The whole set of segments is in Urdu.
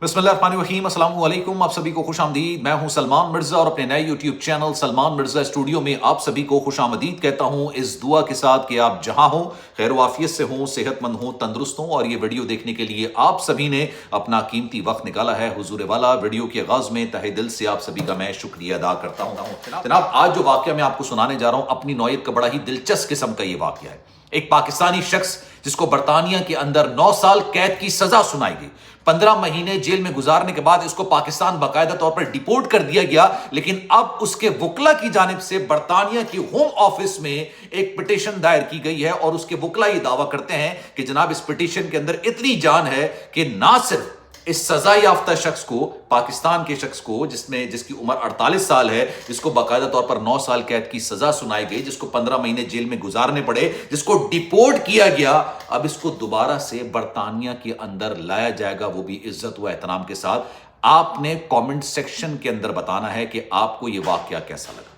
بسم اللہ الرحمن الرحیم، السلام علیکم، آپ سبھی کو خوش آمدید۔ میں ہوں سلمان مرزا اور اپنے نئے YouTube channel Salman Mirza studio میں آپ سبھی کو خوش آمدید کہتا ہوں، اس دعا کے ساتھ کہ آپ جہاں ہوں خیر و عافیت سے ہوں، صحت مند ہوں، تندرست ہوں، اور یہ ویڈیو دیکھنے کے لیے آپ سبھی نے اپنا قیمتی وقت نکالا ہے حضور والا۔ ویڈیو کے آغاز میں تہہ دل سے آپ سبھی کا میں شکریہ ادا کرتا ہوں۔ جناب، آج جو واقعہ میں آپ کو سنانے جا رہا ہوں اپنی نوعیت کا بڑا ہی دلچسپ قسم کا یہ واقعہ ہے۔ ایک پاکستانی شخص جس کو برطانیہ کے اندر 9 سال قید کی سزا سنائی گئی، 15 مہینے جیل میں گزارنے کے بعد اس کو پاکستان باقاعدہ طور پر ڈیپورٹ کر دیا گیا، لیکن اب اس کے وکلا کی جانب سے برطانیہ کی ہوم آفس میں ایک پٹیشن دائر کی گئی ہے، اور اس کے وکلا یہ دعویٰ کرتے ہیں کہ جناب اس پٹیشن کے اندر اتنی جان ہے کہ نہ صرف اس سزا یافتہ شخص کو، پاکستان کے شخص کو جس کی عمر 48 سال ہے، جس کو باقاعدہ طور پر 9 سال قید کی سزا سنائی گئی، جس کو 15 مہینے جیل میں گزارنے پڑے، جس کو ڈیپورٹ کیا گیا، اب اس کو دوبارہ سے برطانیہ کے اندر لایا جائے گا، وہ بھی عزت و احترام کے ساتھ۔ آپ نے کامنٹ سیکشن کے اندر بتانا ہے کہ آپ کو یہ واقعہ کیسا لگا۔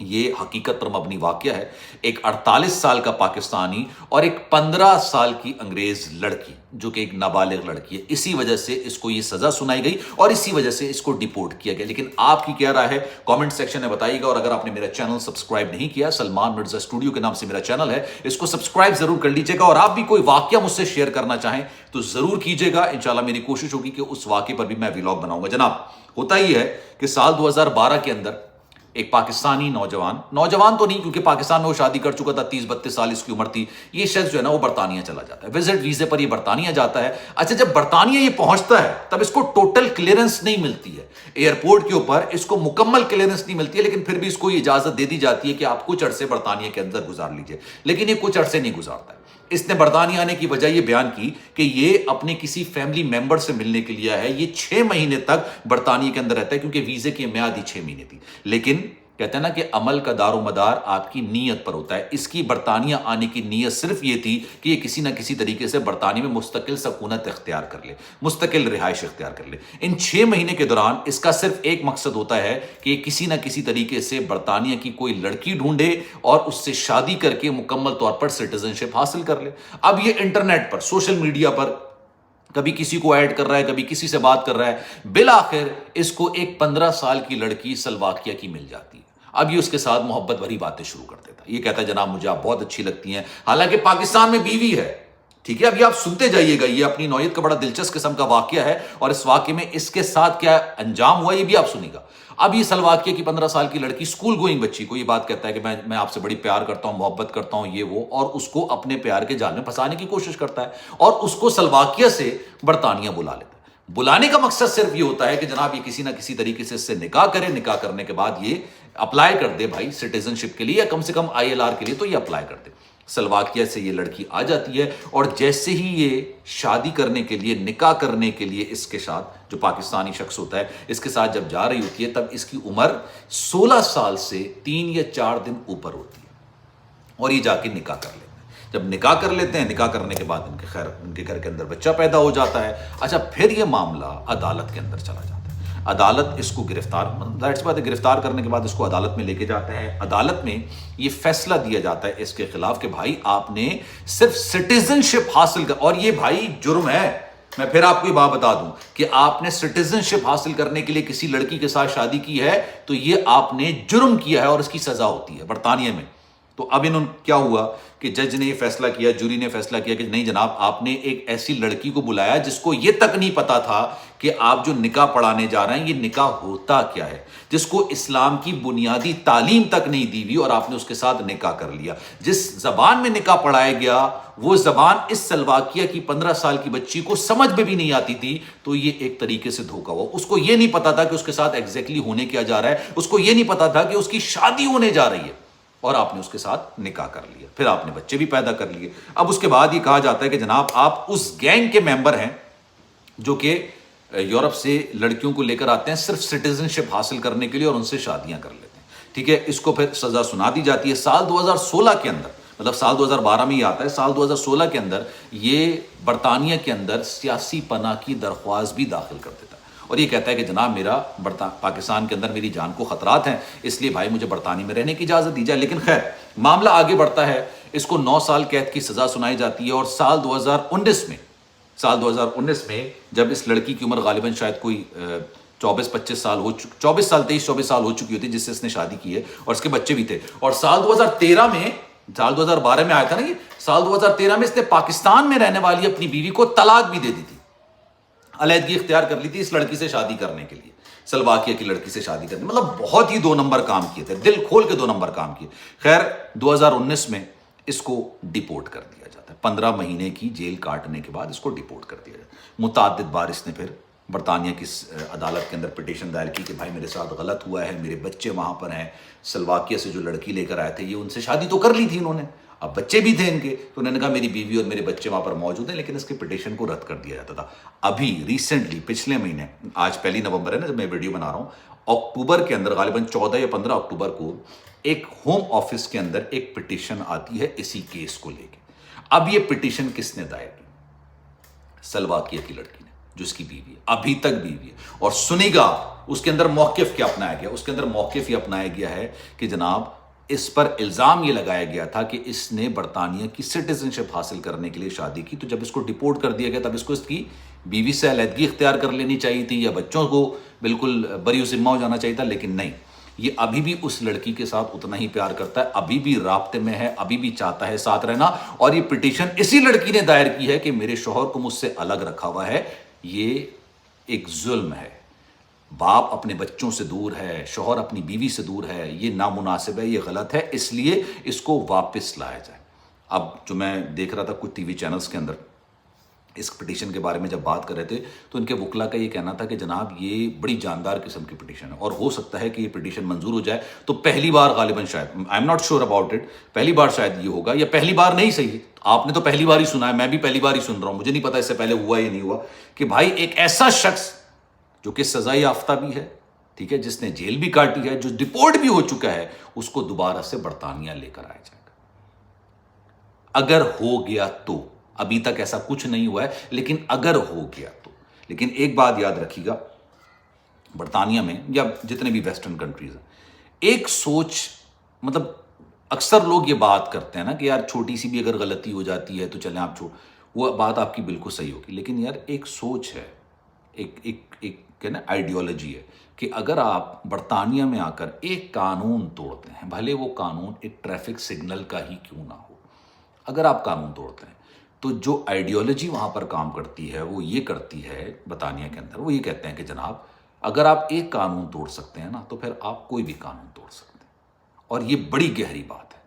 یہ حقیقت پر مبنی واقعہ ہے۔ ایک 48 سال کا پاکستانی اور ایک 15 سال کی انگریز لڑکی، جو کہ ایک نابالغ لڑکی ہے، اسی وجہ سے اس کو یہ سزا سنائی گئی اور اسی وجہ سے اس کو ڈیپورٹ کیا گیا۔ لیکن آپ کی کیا رائے ہے کامنٹ سیکشن میں بتائیے گا، اور اگر آپ نے میرا چینل سبسکرائب نہیں کیا، سلمان مرزا اسٹوڈیو کے نام سے میرا چینل ہے، اس کو سبسکرائب ضرور کر لیجیے گا، اور آپ بھی کوئی واقعہ مجھ سے شیئر کرنا چاہیں تو ضرور کیجیے گا۔ انشاءاللہ میری کوشش ہوگی کہ اس واقعے پر بھی میں ویلاگ بناؤں گا۔ جناب، ہوتا یہ ہے کہ سال 2012 کے اندر ایک پاکستانی نوجوان تو نہیں، کیونکہ پاکستان میں وہ شادی کر چکا تھا، 30-32 سال اس کی عمر تھی، یہ شخص جو ہے نا وہ برطانیہ چلا جاتا ہے، وزٹ ویزے پر یہ برطانیہ جاتا ہے۔ اچھا، جب برطانیہ یہ پہنچتا ہے تب اس کو ٹوٹل کلیئرنس نہیں ملتی ہے، ایئرپورٹ کے اوپر اس کو مکمل کلیئرنس نہیں ملتی ہے، لیکن پھر بھی اس کو یہ اجازت دے دی جاتی ہے کہ آپ کچھ عرصے برطانیہ کے اندر گزار لیجئے، لیکن یہ کچھ عرصے نہیں گزارتا ہے۔ اس نے برطانیہ آنے کی وجہ یہ بیان کی کہ یہ اپنے کسی فیملی ممبر سے ملنے کے لیے ہے۔ یہ 6 مہینے تک برطانیہ کے اندر رہتا ہے، کیونکہ ویزے کی میعاد ہی 6 مہینے تھی، لیکن کہتے ہیں نا کہ عمل کا دار و مدار آپ کی نیت پر ہوتا ہے۔ اس کی برطانیہ آنے کی نیت صرف یہ تھی کہ یہ کسی نہ کسی طریقے سے برطانیہ میں مستقل سکونت اختیار کر لے، مستقل رہائش اختیار کر لے۔ ان 6 مہینے کے دوران اس کا صرف ایک مقصد ہوتا ہے کہ یہ کسی نہ کسی طریقے سے برطانیہ کی کوئی لڑکی ڈھونڈے اور اس سے شادی کر کے مکمل طور پر سٹیزن شپ حاصل کر لے۔ اب یہ انٹرنیٹ پر، سوشل میڈیا پر کبھی کسی کو ایڈ کر رہا ہے، کبھی کسی سے بات کر رہا ہے، بالآخر اس کو ایک 15 سال کی لڑکی سلواکیہ کی مل جاتی ہے۔ اب یہ اس کے ساتھ محبت بھری باتیں شروع کر دیتا ہے، یہ کہتا ہے جناب مجھے آپ بہت اچھی لگتی ہیں، حالانکہ پاکستان میں بیوی ہے۔ ٹھیک ہے، ابھی آپ سنتے جائیے گا، یہ اپنی نوعیت کا بڑا دلچسپ قسم کا واقعہ ہے، اور اس واقعے میں اس کے ساتھ کیا انجام ہوا یہ بھی آپ سنیے گا۔ اب یہ سلواکیہ کی 15 سال کی لڑکی، اسکول گوئنگ بچی کو یہ بات کہتا ہے کہ میں آپ سے بڑی پیار کرتا ہوں، محبت کرتا ہوں، یہ وہ، اور اس کو اپنے پیار کے جال میں پھنسانے کی کوشش کرتا ہے، اور اس کو سلواکیہ سے برطانیہ بلا لیتا ہے۔ بلانے کا مقصد صرف یہ ہوتا ہے کہ جناب یہ کسی نہ کسی طریقے سے اس سے نکاح کرے، نکاح کرنے کے بعد یہ اپلائی کر دے بھائی سٹیزن شپ کے لیے، یا کم سے کم ILR کے لیے تو یہ اپلائی کر دے۔ سلواکیہ سے یہ لڑکی آ جاتی ہے، اور جیسے ہی یہ شادی کرنے کے لیے، نکاح کرنے کے لیے اس کے ساتھ، جو پاکستانی شخص ہوتا ہے اس کے ساتھ جب جا رہی ہوتی ہے، تب اس کی عمر 16 سال سے 3 یا 4 دن اوپر ہوتی ہے، اور یہ جا کے نکاح کر لیتے ہیں۔ جب نکاح کر لیتے ہیں، نکاح کرنے کے بعد ان کے گھر کے اندر بچہ پیدا ہو جاتا ہے۔ اچھا، پھر یہ معاملہ عدالت کے اندر چلا جاتا ہے۔ عدالت اس کو گرفتار کرنے کے بعد اس کو عدالت میں لے کے جاتے ہیں۔ عدالت میں یہ فیصلہ دیا جاتا ہے اس کے خلاف کہ بھائی آپ نے صرف سٹیزن شپ حاصل کر، اور یہ بھائی جرم ہے۔ میں پھر آپ کو یہ بات بتا دوں کہ آپ نے سٹیزن شپ حاصل کرنے کے لیے کسی لڑکی کے ساتھ شادی کی ہے تو یہ آپ نے جرم کیا ہے، اور اس کی سزا ہوتی ہے برطانیہ میں۔ تو اب انہوں کیا ہوا کہ جج نے یہ فیصلہ کیا، جوری نے فیصلہ کیا کہ نہیں جناب، آپ نے ایک ایسی لڑکی کو بلایا جس کو یہ تک نہیں پتا تھا کہ آپ جو نکاح پڑھانے جا رہے ہیں یہ نکاح ہوتا کیا ہے، جس کو اسلام کی بنیادی تعلیم تک نہیں دی ہوئی، اور آپ نے اس کے ساتھ نکاح کر لیا۔ جس زبان میں نکاح پڑھایا گیا وہ زبان اس سلواکیہ کی 15 سال کی بچی کو سمجھ میں بھی نہیں آتی تھی، تو یہ ایک طریقے سے دھوکا ہوا۔ اس کو یہ نہیں پتا تھا کہ اس کے ساتھ ایگزیکٹلی ہونے کیا جا رہا ہے، اس کو یہ نہیں پتا تھا کہ اس کی شادی ہونے جا رہی ہے، اور آپ نے اس کے ساتھ نکاح کر لیا، پھر آپ نے بچے بھی پیدا کر لیے۔ اب اس کے بعد یہ کہا جاتا ہے کہ جناب آپ اس گینگ کے ممبر ہیں جو کہ یورپ سے لڑکیوں کو لے کر آتے ہیں صرف سٹیزن شپ حاصل کرنے کے لیے، اور ان سے شادیاں کر لیتے ہیں۔ ٹھیک ہے، اس کو پھر سزا سنا دی جاتی ہے۔ سال 2016 کے اندر، مطلب سال 2012 میں یہ آتا ہے، سال 2016 کے اندر یہ برطانیہ کے اندر سیاسی پناہ کی درخواست بھی داخل کر دیتا ہے، اور یہ کہتا ہے کہ جناب میرا پاکستان کے اندر میری جان کو خطرات ہیں، اس لیے بھائی مجھے برطانیہ میں رہنے کی اجازت دی جائے۔ لیکن خیر معاملہ آگے بڑھتا ہے، اس کو 9 سال قید کی سزا سنائی جاتی ہے، اور سال 2019 میں سال 2019 میں جب اس لڑکی کی عمر غالباً شاید کوئی 24-25 سال 23-24 سال ہو چکی ہوتی جس سے اس نے شادی کی ہے، اور اس کے بچے بھی تھے. اور سال 2012 میں آیا تھا نا یہ، سال 2013 میں اس نے پاکستان میں رہنے والی اپنی بیوی کو طلاق بھی دے دی تھی، علیحدگی اختیار کر لی تھی اس لڑکی سے شادی کرنے کے لیے، سلواکیہ کی لڑکی سے شادی کرنے. مطلب بہت ہی 2 نمبر کام کیے تھے، دل کھول کے 2 نمبر کام کیے. خیر 2019 میں اس کو ڈیپورٹ کر دیا جاتا ہے. 15 مہینے کی جیل کاٹنے کے بعد اس کو ڈیپورٹ کر دیا جاتا ہے. متعدد بار اس نے پھر برطانیہ کی عدالت کے اندر پٹیشن دائر کی کہ بھائی میرے ساتھ غلط ہوا ہے، میرے بچے وہاں پر ہیں، سلواکیہ سے جو لڑکی لے کر آئے تھے یہ ان سے شادی تو کر لی تھی انہوں نے، اب بچے بھی تھے ان کے، تو انہوں نے کہا میری بیوی اور میرے بچے وہاں پر موجود ہیں، لیکن اس کے پٹیشن کو رد کر دیا جاتا تھا. ابھی ریسنٹلی پچھلے مہینے، آج 1 نومبر ہے نا جب میں ویڈیو بنا رہا ہوں، اکتوبر کے اندر غالباً 14 یا 15 اکتوبر کو ایک ہوم آفس کے اندر ایک پٹیشن آتی ہے اسی کیس کو لے کے. اب یہ پٹیشن کس نے دائر کی؟ سلواکیہ کی لڑکی نے، جو اس کی بیوی ہے، ابھی تک بیوی ہے. اور سنی گا اس کے اندر موقف کیا اپنایا گیا؟ اس کے اندر موقف یہ اپنایا گیا ہے کہ جناب اس پر الزام یہ لگایا گیا تھا کہ اس نے برطانیہ کی سٹیزن شپ حاصل کرنے کے لیے شادی کی، تو جب اس کو ڈیپورٹ کر دیا گیا تب اس کو اس کی بیوی سے علیحدگی اختیار کر لینی چاہیے تھی، یا بچوں کو بالکل بری ذمہ ہو جانا چاہیے تھا، لیکن نہیں، یہ ابھی بھی اس لڑکی کے ساتھ اتنا ہی پیار کرتا ہے، ابھی بھی رابطے میں ہے، ابھی بھی چاہتا ہے ساتھ رہنا. اور یہ پٹیشن اسی لڑکی نے دائر کی ہے کہ میرے شوہر کو مجھ سے الگ رکھا ہوا ہے، یہ ایک ظلم ہے، باپ اپنے بچوں سے دور ہے، شوہر اپنی بیوی سے دور ہے، یہ نامناسب ہے، یہ غلط ہے، اس لیے اس کو واپس لایا جائے. اب جو میں دیکھ رہا تھا کچھ ٹی وی چینلز کے اندر اس پٹیشن کے بارے میں جب بات کر رہے تھے تو ان کے وکلا کا یہ کہنا تھا کہ جناب یہ بڑی جاندار قسم کی پٹیشن ہے، اور ہو سکتا ہے کہ یہ پٹیشن منظور ہو جائے تو پہلی بار غالباً شاید، I am not sure about it, پہلی بار شاید یہ ہوگا، یا پہلی بار نہیں صحیح، آپ نے تو پہلی بار ہی سنا ہے، میں بھی پہلی بار ہی سن رہا ہوں، مجھے نہیں پتا اس سے پہلے ہوا یا نہیں ہوا، کہ بھائی ایک ایسا شخص جو کہ سزا یافتہ بھی ہے، ٹھیک ہے، جس نے جیل بھی کاٹی ہے، جو ڈیپورٹ بھی ہو چکا ہے، اس کو دوبارہ سے برطانیہ لے کر آیا جائے گا. اگر ہو گیا تو، ابھی تک ایسا کچھ نہیں ہوا ہے، لیکن اگر ہو گیا تو. لیکن ایک بات یاد رکھیے گا، برطانیہ میں یا جتنے بھی ویسٹرن کنٹریز ہیں، ایک سوچ، مطلب اکثر لوگ یہ بات کرتے ہیں نا کہ یار چھوٹی سی بھی اگر غلطی ہو جاتی ہے تو چلیں آپ چھوڑ، وہ بات آپ کی بالکل صحیح ہوگی، لیکن یار ایک سوچ ہے، ایک نا آئیڈیالوجی ہے کہ اگر آپ برطانیہ میں آ کر ایک قانون توڑتے ہیں، بھلے وہ قانون ایک ٹریفک سگنل کا ہی کیوں نہ ہو، اگر آپ قانون توڑتے ہیں تو جو آئیڈیالوجی وہاں پر کام کرتی ہے وہ یہ کرتی ہے برطانیہ کے اندر، وہ یہ کہتے ہیں کہ جناب اگر آپ ایک قانون توڑ سکتے ہیں نا تو پھر آپ کوئی بھی قانون توڑ سکتے ہیں. اور یہ بڑی گہری بات ہے،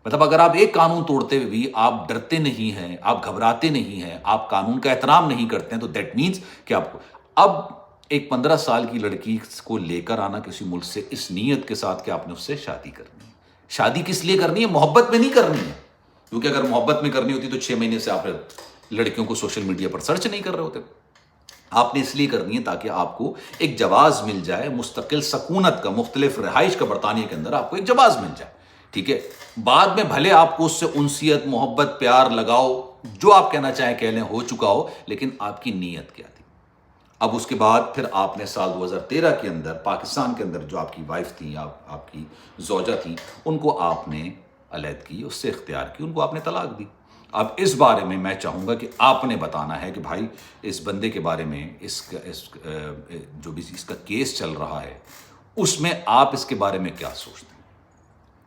مطلب اگر آپ ایک قانون توڑتے ہوئے بھی آپ ڈرتے نہیں ہیں، آپ گھبراتے نہیں ہیں، آپ قانون کا احترام نہیں کرتے ہیں، تو دیٹ مینس کہ آپ کو اب ایک 15 سال کی لڑکی کو لے کر آنا کسی ملک سے اس نیت کے ساتھ کہ آپ نے اس سے شادی کرنی ہے. شادی کس لیے کرنی ہے؟ محبت میں نہیں کرنی ہے، کیونکہ اگر محبت میں کرنی ہوتی تو 6 مہینے سے آپ لڑکیوں کو سوشل میڈیا پر سرچ نہیں کر رہے ہوتے. آپ نے اس لیے کرنی ہے تاکہ آپ کو ایک جواز مل جائے، مستقل سکونت کا، مختلف رہائش کا، برطانیہ کے اندر آپ کو ایک جواز مل جائے، ٹھیک ہے. بعد میں بھلے آپ کو اس سے انسیت، محبت، پیار، لگاؤ، جو آپ کہنا چاہیں کہہ لیں، ہو چکا ہو، لیکن آپ کی نیت کیا تھی؟ اب اس کے بعد پھر آپ نے سال 2013 کے اندر پاکستان کے اندر جو آپ کی وائف تھی، آپ کی زوجہ تھی، ان کو آپ نے علیحدگی اس سے اختیار کی، ان کو آپ نے طلاق دی. اب اس بارے میں میں چاہوں گا کہ آپ نے بتانا ہے کہ بھائی اس بندے کے بارے میں، جو بھی اس کا کیس چل رہا ہے اس میں آپ اس کے بارے میں کیا سوچتے ہیں.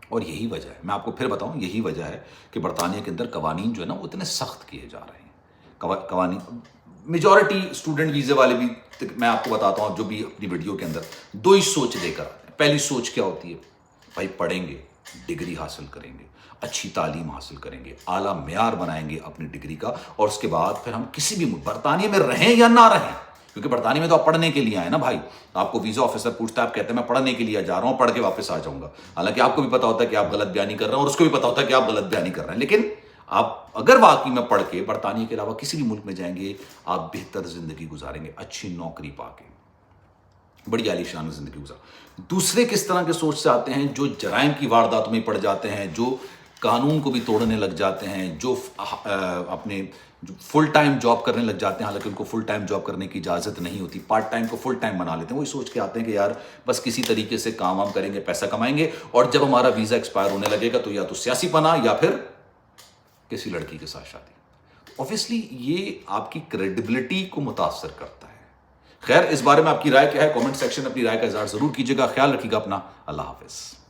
اور یہی وجہ ہے، میں آپ کو پھر بتاؤں، یہی وجہ ہے کہ برطانیہ کے اندر قوانین جو ہے نا وہ اتنے سخت کیے جا رہے ہیں. قوانین میجورٹی اسٹوڈنٹ ویزے والے بھی، میں آپ کو بتاتا ہوں جو بھی اپنی ویڈیو کے اندر 2 ہی سوچ لے کر آتے ہیں. پہلی سوچ کیا ہوتی ہے؟ بھائی پڑھیں گے، ڈگری حاصل کریں گے، اچھی تعلیم حاصل کریں گے، اعلیٰ معیار بنائیں گے اپنی ڈگری کا، اور اس کے بعد پھر ہم کسی بھی برطانیہ میں رہیں یا نہ رہیں، کیونکہ برطانیہ میں تو آپ پڑھنے کے لیے آئے نا بھائی. آپ کو ویزا آفیسر پوچھتا ہے، آپ کہتے ہیں میں پڑھنے کے لیے جا رہا ہوں، پڑھ کے واپس آ جاؤں گا. حالانکہ آپ کو بھی پتا ہوتا ہے کہ آپ غلط بیانی کر رہے ہیں، اور اس کو بھی پتا ہوتا ہے کہ آپ غلط بیانی کر رہے ہیں. لیکن آپ اگر واقعی میں پڑھ کے برطانیہ کے علاوہ کسی بھی ملک میں جائیں گے، آپ بہتر زندگی گزاریں گے، اچھی نوکری پا کے بڑی عالی شان زندگی گزار. دوسرے کس طرح کے سوچ سے آتے ہیں؟ جو جرائم کی وارداتوں میں پڑ جاتے ہیں، جو قانون کو بھی توڑنے لگ جاتے ہیں، جو اپنے فل ٹائم جاب کرنے لگ جاتے ہیں، حالانکہ ان کو فل ٹائم جاب کرنے کی اجازت نہیں ہوتی، پارٹ ٹائم کو فل ٹائم بنا لیتے ہیں. وہی سوچ کے آتے ہیں کہ یار بس کسی طریقے سے کام وام کریں گے، پیسہ کمائیں گے، اور جب ہمارا ویزا ایکسپائر ہونے لگے گا تو یا تو سیاسی پناہ یا پھر کسی لڑکی کے ساتھ شادی. obviously یہ آپ کی کریڈیبلٹی کو متاثر کرتا ہے. خیر اس بارے میں آپ کی رائے کیا ہے؟ کامنٹ سیکشن میں اپنی رائے کا اظہار ضرور کیجیے گا. خیال رکھیے گا اپنا. اللہ حافظ.